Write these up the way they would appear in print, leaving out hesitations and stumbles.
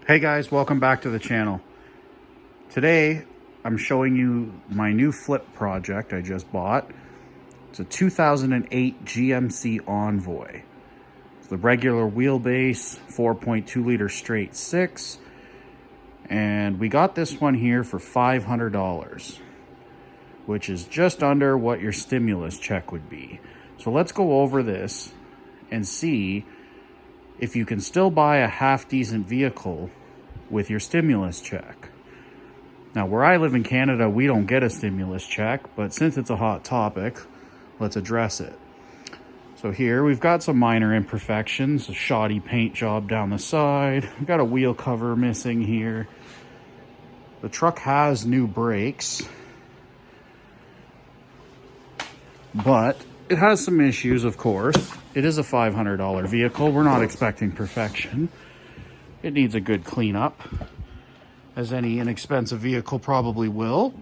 Hey guys, welcome back to the channel. Today I'm showing you my new flip project I just bought. It's a 2008 GMC Envoy. It's the regular wheelbase, 4.2 liter straight six, and we got this one here for $500, which is just under what your stimulus check would be. So let's go over this and see if you can still buy a half-decent vehicle with your stimulus check. Now, where I live in Canada, we don't get a stimulus check, but since it's a hot topic, let's address it. So here, we've got some minor imperfections, a shoddy paint job down the side. We've got a wheel cover missing here. The truck has new brakes, but it has some issues, of course. It is a $500 vehicle. We're not expecting perfection. It needs a good cleanup, as any inexpensive vehicle probably will.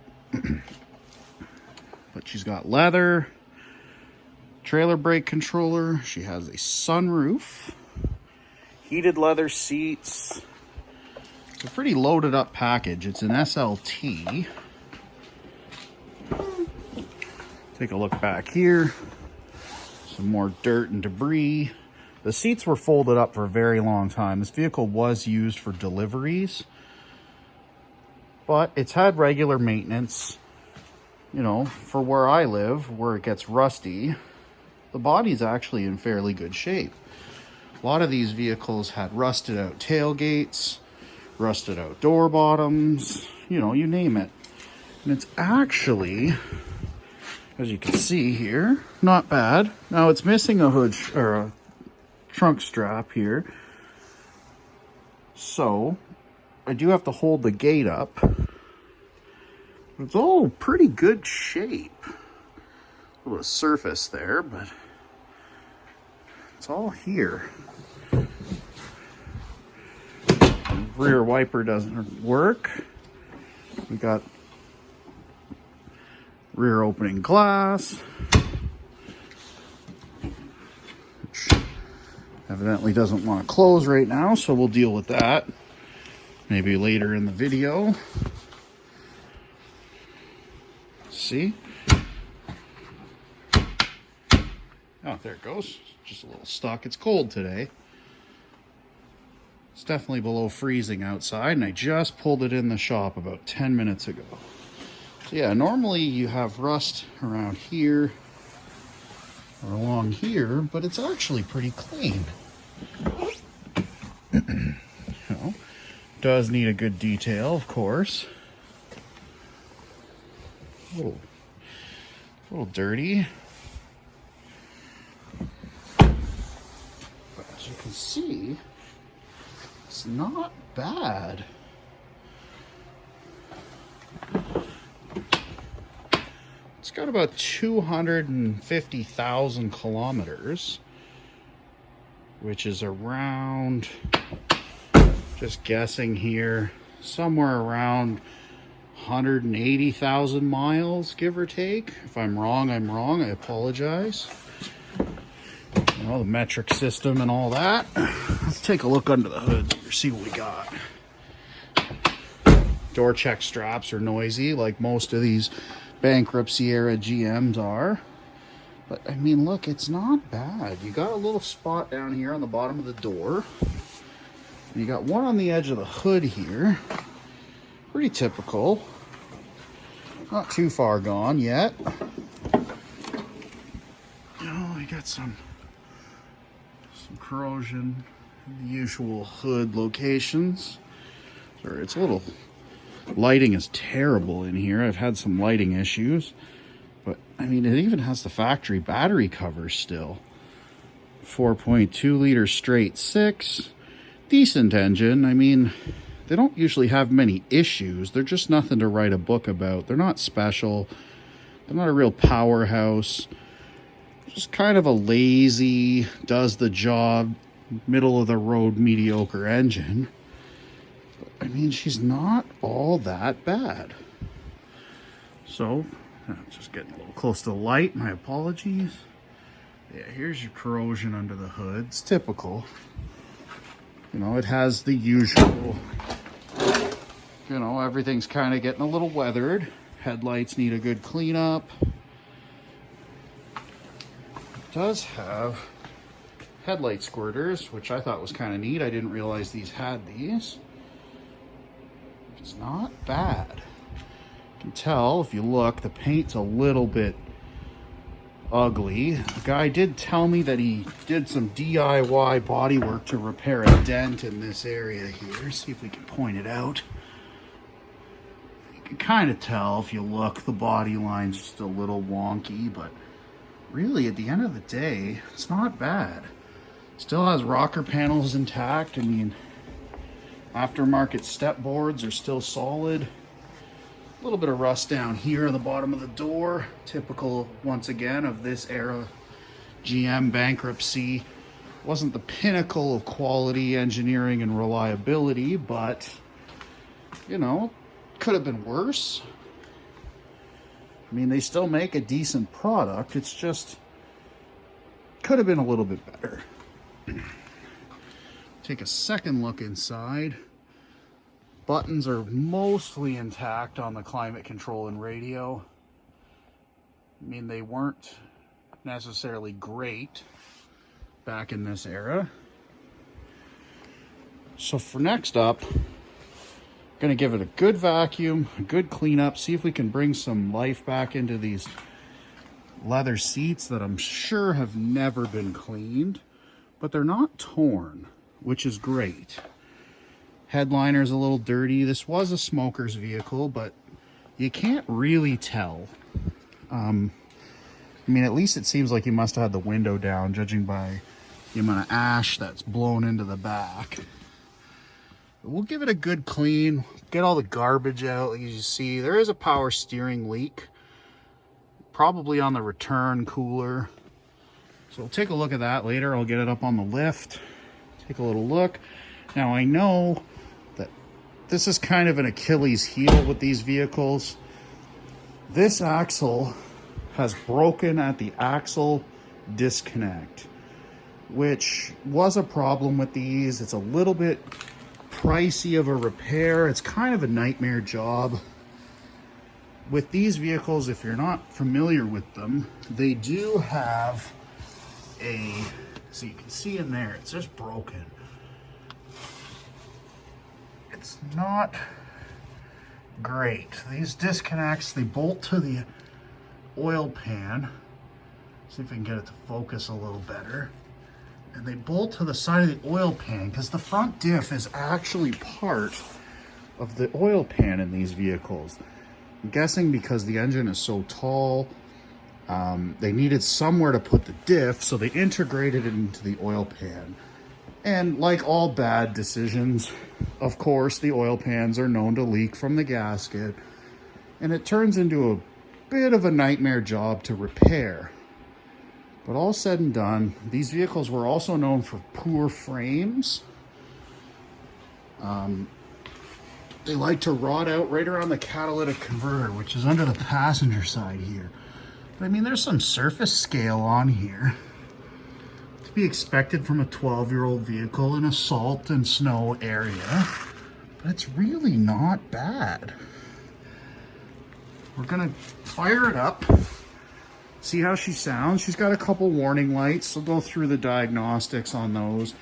But she's got leather, trailer brake controller. She has a sunroof, heated leather seats. It's a pretty loaded up package. It's an SLT. Take a look back here. Some more dirt and debris. The seats were folded up for a very long time. This vehicle was used for deliveries, but it's had regular maintenance. You know, for where I live, where it gets rusty, the body's actually in fairly good shape. A lot of these vehicles had rusted out tailgates, rusted out door bottoms, you know, you name it. And it's actually, as you can see here, not bad. Now it's missing a hood or a trunk strap here, so I do have to hold the gate up. It's all pretty good shape. A little bit of surface there, but it's all here. The rear wiper doesn't work. We got rear opening glass, which evidently doesn't want to close right now, so we'll deal with that maybe later in the video. See? Oh, there it goes. Just a little stuck. It's cold today. It's definitely below freezing outside, and I just pulled it in the shop about 10 minutes ago. So yeah, normally you have rust around here or along here, but it's actually pretty clean. You know, does need a good detail, of course. Oh, a little dirty. But as you can see, it's not bad. It's got about 250,000 kilometers, which is around, just guessing here, somewhere around 180,000 miles, give or take. If I'm wrong, I'm wrong. I apologize. You know, the metric system and all that. Let's take a look under the hood here, see what we got. Door check straps are noisy, like most of these bankruptcy era GMs are. But I mean, look, it's not bad. You got a little spot down here on the bottom of the door. And you got one on the edge of the hood here. Pretty typical. Not too far gone yet. Oh, you got some corrosion in the usual hood locations. Sorry, it's a little, lighting is terrible in here. I've had some lighting issues, but I mean, it even has the factory battery cover still. 4.2 liter straight six, decent engine. I mean, they don't usually have many issues. They're just nothing to write a book about. They're not special. They're not a real powerhouse. Just kind of a lazy, does the job, middle of the road, mediocre engine. I mean, she's not all that bad. So, I'm just getting a little close to the light. My apologies. Yeah, here's your corrosion under the hood. It's typical. You know, it has the usual You know, everything's kind of getting a little weathered. Headlights need a good cleanup. It does have headlight squirters, which I thought was kind of neat. I didn't realize these had these. It's not bad. You can tell if you look, the paint's a little bit ugly. The guy did tell me that he did some DIY bodywork to repair a dent in this area here. See if we can point it out. You can kind of tell if you look, the body line's just a little wonky, but really at the end of the day, it's not bad. Still has rocker panels intact. I mean, aftermarket step boards are still solid. A little bit of rust down here on the bottom of the door. Typical, once again, of this era GM bankruptcy. Wasn't the pinnacle of quality, engineering, and reliability, but, you know, could have been worse. I mean, they still make a decent product. It's just, could have been a little bit better. Take a second look inside. Buttons are mostly intact on the climate control and radio. I mean, they weren't necessarily great back in this era. So for next up, gonna give it a good vacuum, a good cleanup, see if we can bring some life back into these leather seats that I'm sure have never been cleaned, but they're not torn, which is great. Headliner's a little dirty. This was a smoker's vehicle, but you can't really tell. I mean, at least it seems like he must have had the window down, judging by the amount of ash that's blown into the back. We'll give it a good clean, get all the garbage out. As you see, there is a power steering leak, probably on the return cooler. So we'll take a look at that later. I'll get it up on the lift, take a little look. Now I know that this is kind of an Achilles heel with these vehicles. This axle has broken at the axle disconnect, which was a problem with these. It's a little bit pricey of a repair. It's kind of a nightmare job. With these vehicles, if you're not familiar with them, they do have a, so you can see in there, it's just broken. It's not great. These disconnects, they bolt to the oil pan. See if we can get it to focus a little better. And they bolt to the side of the oil pan because the front diff is actually part of the oil pan in these vehicles. I'm guessing because the engine is so tall, they needed somewhere to put the diff, so they integrated it into the oil pan. And like all bad decisions, of course, the oil pans are known to leak from the gasket, and it turns into a bit of a nightmare job to repair. But all said and done, these vehicles were also known for poor frames. They like to rot out right around the catalytic converter, which is under the passenger side here. But I mean, there's some surface scale on here to be expected from a 12-year-old vehicle in a salt and snow area. But it's really not bad. We're gonna fire it up, see how she sounds. She's got a couple warning lights. So go through the diagnostics on those.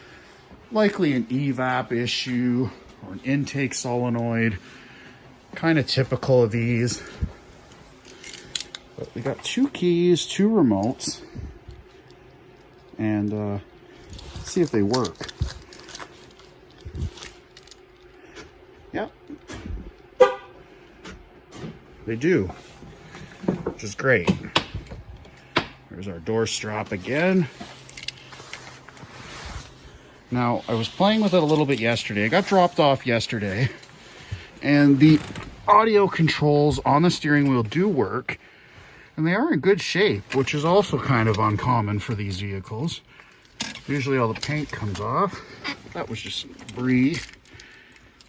Likely an evap issue or an intake solenoid. Kind of typical of these. But we got 2 keys, 2 remotes. And let's see if they work. Yep. They do, which is great. There's our door strap again. Now, I was playing with it a little bit yesterday. I got dropped off yesterday, and the audio controls on the steering wheel do work, and they are in good shape, which is also kind of uncommon for these vehicles. Usually all the paint comes off. That was just brie.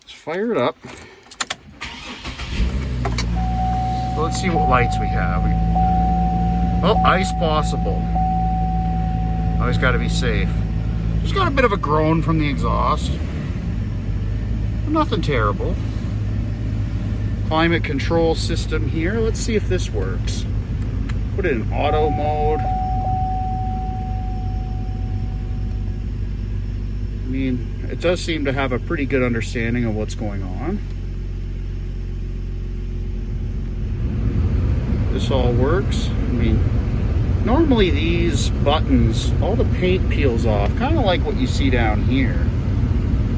Let's fire it up. So let's see what lights we have. Oh, ice possible. Always got to be safe. Just got a bit of a groan from the exhaust. Nothing terrible. climate control system here. Let's see if this works. Put it in auto mode. I mean, it does seem to have a pretty good understanding of what's going on. This all works. I mean, normally these buttons, all the paint peels off, kind of like what you see down here.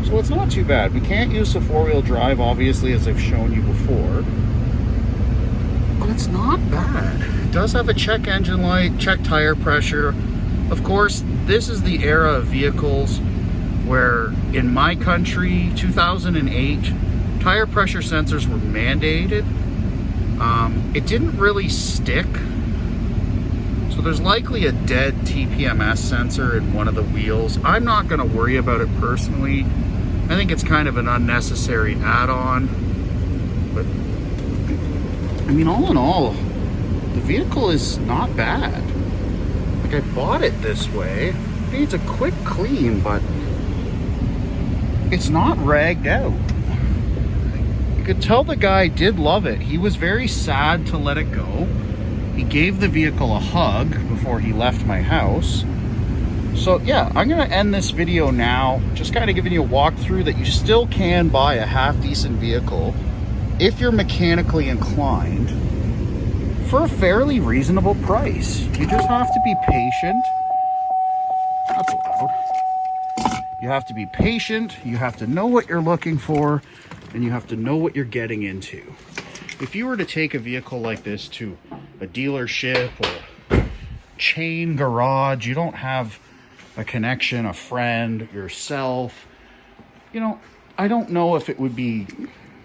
So it's not too bad. We can't use the four-wheel drive, obviously, as I've shown you before. But it's not bad. It does have a check engine light, check tire pressure. Of course, this is the era of vehicles where, in my country, 2008, tire pressure sensors were mandated. It didn't really stick. So there's likely a dead TPMS sensor in one of the wheels. I'm not going to worry about it personally. I think it's kind of an unnecessary add-on. But, I mean, all in all, the vehicle is not bad. Like, I bought it this way. It needs a quick clean, but it's not ragged out. You could tell the guy did love it. He was very sad to let it go. He gave the vehicle a hug before he left my house. So yeah, I'm gonna end this video now, just kind of giving you a walkthrough that you still can buy a half-decent vehicle if you're mechanically inclined for a fairly reasonable price. You just have to be patient. That's loud. You have to be patient, you have to know what you're looking for, and you have to know what you're getting into. If you were to take a vehicle like this to a dealership or chain garage, you don't have a connection, a friend, yourself, you know, I don't know if it would be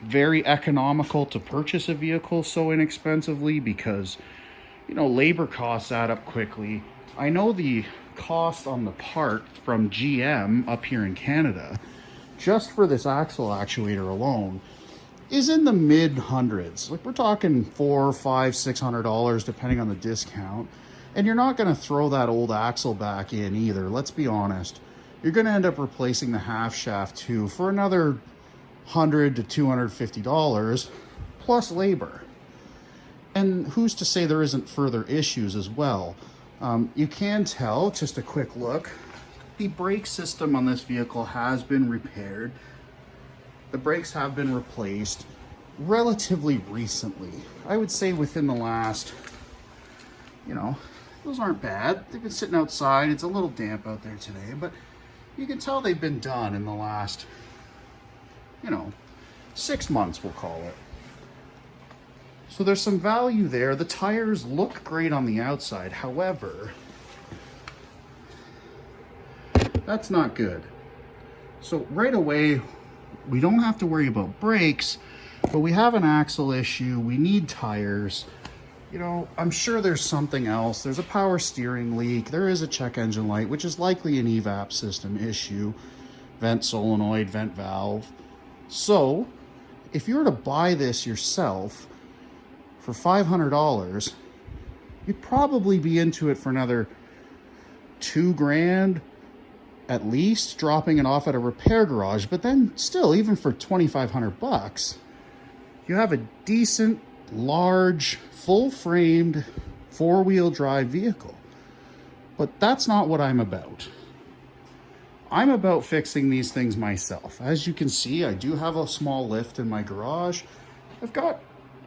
very economical to purchase a vehicle so inexpensively because, you know, labor costs add up quickly. I know the cost on the part from GM up here in Canada, just for this axle actuator alone, is in the mid hundreds. Like, we're talking $400, $500, $600 depending on the discount. And you're not going to throw that old axle back in either. Let's be honest. You're going to end up replacing the half shaft too for another $100 to $250 plus labor. And who's to say there isn't further issues as well? You can tell, just a quick look, the brake system on this vehicle has been repaired. The brakes have been replaced relatively recently. I would say within the last, you know, those aren't bad. They've been sitting outside. It's a little damp out there today, but you can tell they've been done in the last, you know, 6 months, we'll call it. So there's some value there. The tires look great on the outside. However, that's not good. So right away, we don't have to worry about brakes, but we have an axle issue. We need tires. You know, I'm sure there's something else. There's a power steering leak. There is a check engine light, which is likely an evap system issue. Vent solenoid, vent valve. So if you were to buy this yourself for $500, you'd probably be into it for another $2,000 at least, dropping it off at a repair garage. But then still, even for $2,500, you have a decent, large, full-framed, four-wheel drive vehicle. But that's not what I'm about. I'm about fixing these things myself. As you can see, I do have a small lift in my garage. I've got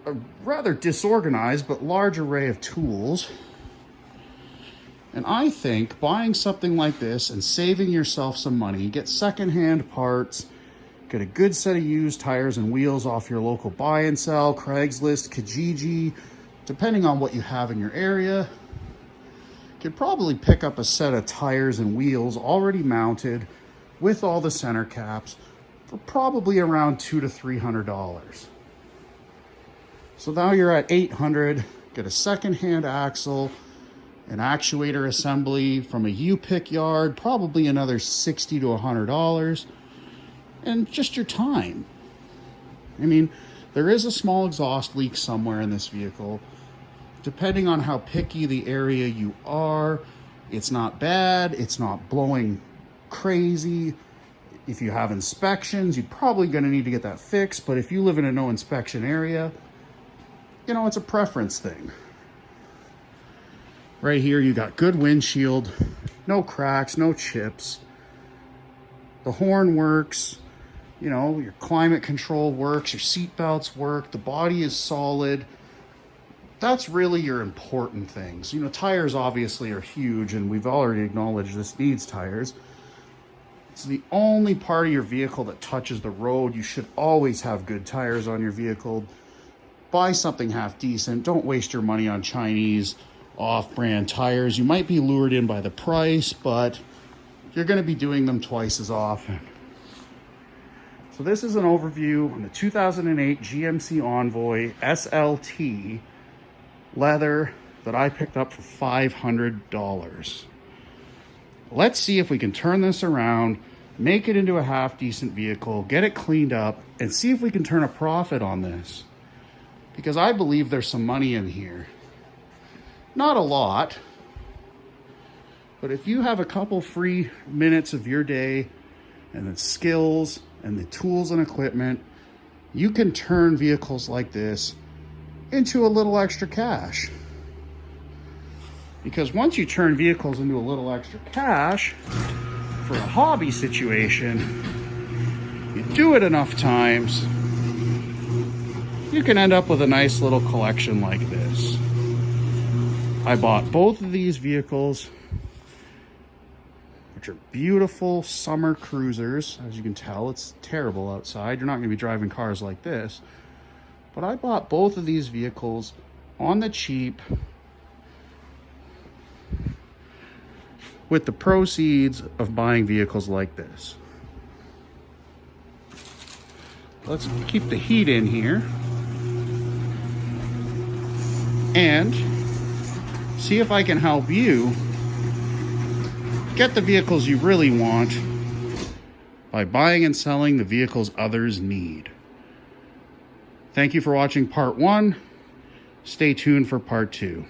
a rather disorganized but large array of tools. And I think buying something like this and saving yourself some money, get secondhand parts, get a good set of used tires and wheels off your local buy and sell, Craigslist, Kijiji, depending on what you have in your area. You could probably pick up a set of tires and wheels already mounted with all the center caps for probably around $200 to $300. So now you're at $800, get a secondhand axle, an actuator assembly from a U-pick yard, probably another $60 to $100, and just your time. I mean, there is a small exhaust leak somewhere in this vehicle. Depending on how picky the area you are, it's not bad, it's not blowing crazy. If you have inspections, you're probably going to need to get that fixed. But if you live in a no inspection area, you know, it's a preference thing. Right here, you got good windshield, no cracks, no chips. The horn works, you know, your climate control works, your seat belts work, the body is solid. That's really your important things. You know, tires obviously are huge, and we've already acknowledged this needs tires. It's the only part of your vehicle that touches the road. You should always have good tires on your vehicle. Buy something half decent. Don't waste your money on Chinese off-brand tires. You might be lured in by the price, but you're going to be doing them twice as often. So this is an overview on the 2008 GMC Envoy SLT leather that I picked up for $500. Let's see if we can turn this around, make it into a half decent vehicle, get it cleaned up, and see if we can turn a profit on this. Because I believe there's some money in here. Not a lot, but if you have a couple free minutes of your day and the skills and the tools and equipment, you can turn vehicles like this into a little extra cash. Because once you turn vehicles into a little extra cash for a hobby situation, you do it enough times, you can end up with a nice little collection like this. I bought both of these vehicles, which are beautiful summer cruisers. As you can tell, it's terrible outside. You're not going to be driving cars like this. But I bought both of these vehicles on the cheap with the proceeds of buying vehicles like this. Let's keep the heat in here and see if I can help you get the vehicles you really want by buying and selling the vehicles others need. Thank you for watching part 1. Stay tuned for part 2.